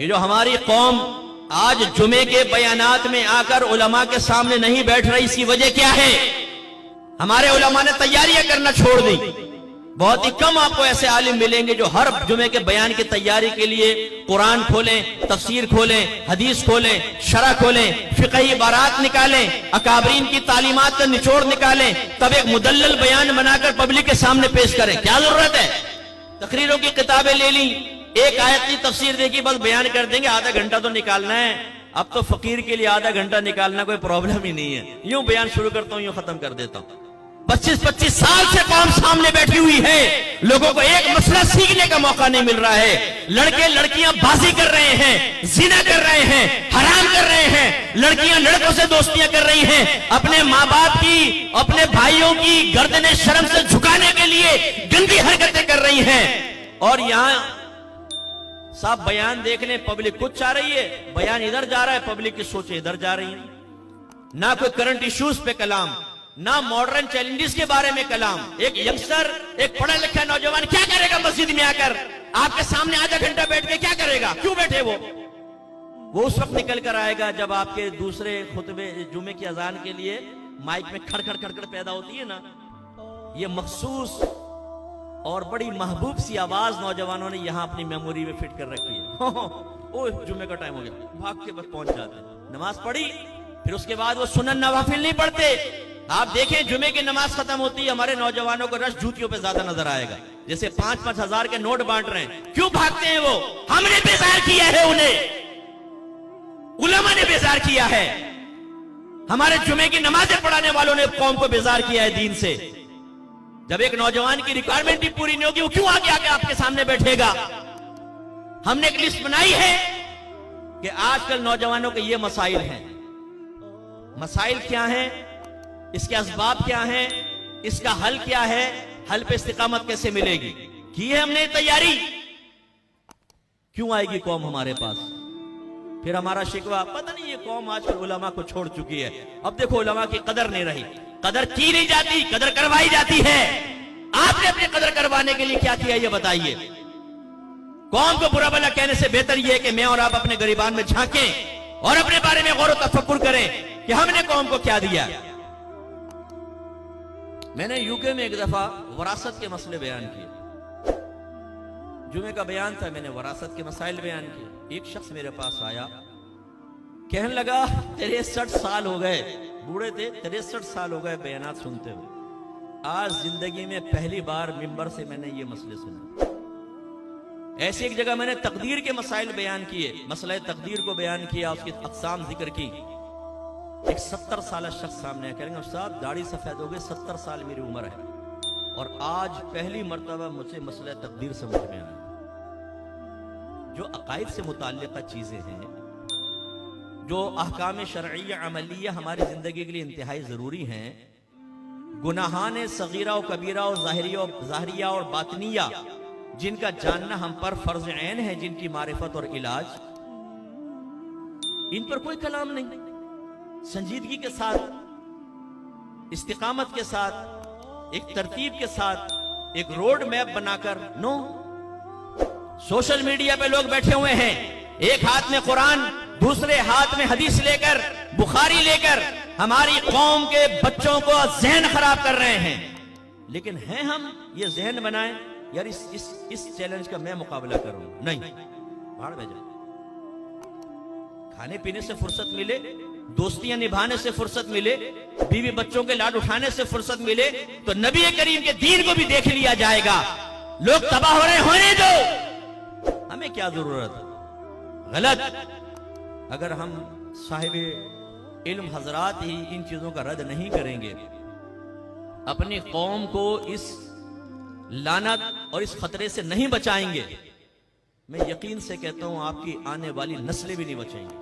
कि जो हमारी कौम आज जुमे के बयानात में आकर उलमा के सामने नहीं बैठ रही, इसकी वजह क्या है? हमारे उलमा ने तैयारियां करना छोड़ दी। बहुत ही कम आपको ऐसे आलिम मिलेंगे जो हर जुमे के बयान की तैयारी के लिए कुरान खोलें, तफसीर खोलें, हदीस खोलें, शरह खोलें, फिक़ही इबारात निकालें, अकाबरीन की तालीमात का निचोड़ निकालें, तब एक मुदल्लल बयान बनाकर पब्लिक के सामने पेश करें। क्या जरूरत है? तकरीरों की किताबें ले ली, एक आयत की तफसीर देखी, बस बयान कर देंगे, आधा घंटा तो निकालना है। अब तो फकीर के लिए आधा घंटा निकालना कोई प्रॉब्लम ही नहीं है। यूं बयान शुरू करता हूं, यूं खत्म कर देता हूं। 25-25 साल से कौम सामने बैठी हुई है, लोगों को एक मसला सीखने का मौका नहीं मिल रहा है। लड़के लड़कियां बाजी कर रहे हैं, जिना कर रहे हैं, हराम कर रहे हैं, लड़कियां लड़कों से दोस्तियां कर रही हैं, अपने माँ बाप की, अपने भाइयों की गर्दने शर्म से झुकाने के लिए गंदी हरकतें कर रही हैं। और यहां साहब बयान देखने पब्लिक कुछ चाह रही है, बयान इधर जा रहा है, पब्लिक की सोच इधर जा रही है। ना कोई करंट इश्यूज पे कलाम, ना मॉडर्न चैलेंजेस के बारे में कलाम। एक यंगस्टर, एक पढ़ा लिखा नौजवान क्या करेगा मस्जिद में आकर? आपके सामने आधा घंटा बैठ के क्या करेगा? क्यों बैठे वो उस वक्त निकल कर आएगा जब आपके दूसरे खुतबे जुमे की अजान के लिए माइक में खड़खड़ खड़खड़ पैदा होती है ना। ये मखसूस और बड़ी महबूब सी आवाज नौजवानों ने यहां अपनी मेमोरी में फिट कर रखी है। ओ जुमे का टाइम हो गया, भाग के बस पहुंच जाते हैं। नमाज पढ़ी, फिर उसके बाद वो सुनन नवाफिल नहीं पढ़ते। आप देखें जुमे की नमाज खत्म होती है, हमारे नौजवानों को रश जूतियों पे ज्यादा नजर आएगा, जैसे 5-5 हजार के नोट बांट रहे हैं। क्यों भागते हैं वो? हमने बेजार किया है उन्हें, उलमा ने बेजार किया है, हमारे जुमे की नमाजें पढ़ाने वालों ने कौम को बेजार किया है दीन से। जब एक नौजवान की रिक्वायरमेंट ही पूरी नहीं होगी, वो क्यों आगे आके आपके सामने बैठेगा? हमने एक लिस्ट बनाई है कि आजकल नौजवानों के ये मसाइल हैं। मसाइल क्या हैं, इसके असबाब क्या हैं, इसका हल क्या है, हल पे इस्तिकामत कैसे मिलेगी, की है हमने तैयारी। क्यों आएगी कौम हमारे पास? फिर हमारा शिकवा, पता नहीं ये कौम आजकल उलमा को छोड़ चुकी है। अब देखो उलमा की कदर नहीं रही, कदर की नहीं जाती, कदर करवाई जाती है। आपने अपनी कदर करवाने के लिए क्या किया ये बताइए। कौम को बुरा भला कहने से बेहतर यह है कि मैं और आप अपने गरीबान में झांकें और अपने बारे में गौर तफक्कुर करें कि हमने कौम को क्या दिया। मैंने यूके में एक दफा वरासत के मसले बयान किए, जुमे का बयान था, मैंने वरासत के मसाइल बयान किए। एक शख्स मेरे पास आया, कहने लगा 63 साल हो गए, बूढ़े थे, 63 साल हो गए बयानात सुनते हुए, आज जिंदगी में पहली बार मिंबर से मैंने ये मसले सुने। ऐसी एक जगह मैंने तकदीर के मसाइल बयान किए, मसला तकदीर को बयान किया, उसकी अक़साम जिक्र की। एक 70 साल शख्स सामने कहेंगे, उस्ताद दाढ़ी सफेद हो गई, 70 साल मेरी उम्र है और आज पहली मर्तबा मुझे मसला तकदीर समझ में आया। जो अकायद से मुताल्लिक़ा चीजें हैं, जो अहकाम शरइया अमलिया हमारी जिंदगी के लिए इंतहाई जरूरी हैं, गुनाहान सगीरा और कबीरा और ज़ाहिरिया और बातनिया, जिनका जानना हम पर फर्ज ऐन है, जिनकी मारिफत और इलाज, इन पर कोई कलाम नहीं। संजीदगी के साथ, इस्तिकामत के साथ, एक तरतीब के साथ, एक रोड मैप बनाकर, नो। सोशल मीडिया पे लोग बैठे हुए हैं, एक हाथ में कुरान, दूसरे हाथ में हदीस लेकर, बुखारी लेकर हमारी कौम के बच्चों को जहन खराब कर रहे हैं। लेकिन हैं हम ये जहन बनाएं यार इस चैलेंज का मैं मुकाबला करूंगा, नहीं, भाड़ में जाए। खाने पीने से फुर्सत मिले, दोस्तियां निभाने से फुर्सत मिले, बीवी बच्चों के लाड उठाने से फुर्सत मिले, तो नबी करीम के दीन को भी देख लिया जाएगा। लोग तबाह हो रहे, होने दो, हमें क्या जरूरत है। गलत। अगर हम साहिबे इल्म हजरात ही इन चीजों का रद्द नहीं करेंगे, अपनी कौम को इस लानत और इस खतरे से नहीं बचाएंगे, मैं यकीन से कहता हूं आपकी आने वाली नस्लें भी नहीं बचेंगी।